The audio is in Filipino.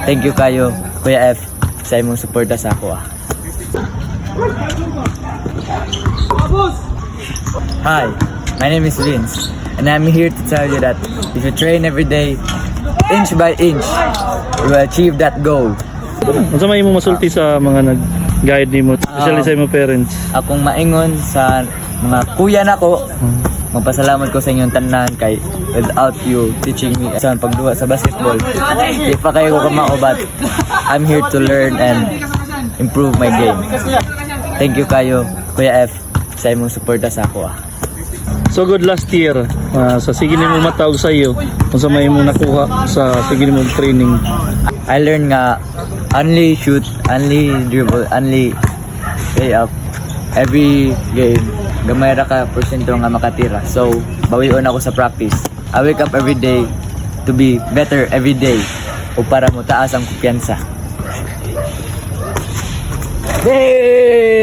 Thank you kayo, Kuya F, sa imong suporta sa ako. Hi, my name is Vince, and I'm here to tell you that if you train every day, inch by inch, you will achieve that goal. Unsa may imong masulti sa mga nag-guide nimo, especially sa imong parents? Akong maingon sa mga kuya nako, magpasalamat ko sa inyong tanan kay without you teaching me sa pagduwa sa basketball, di pa kayo ko kamao, but I'm here to learn and improve my game. Thank you kayo, Kuya F, sa imong suporta sa ako. So good last year, sa sige nimo matawag sa iyo, unsa may imong nakuha sa sige nimo training? I learned nga only shoot, only dribble, only lay up. Every game, gamay ra ka porsyento nga makatira. So, bawion ako sa practice. I wake up every day to be better every day o para mo taas ang kumpiyansa. Hey!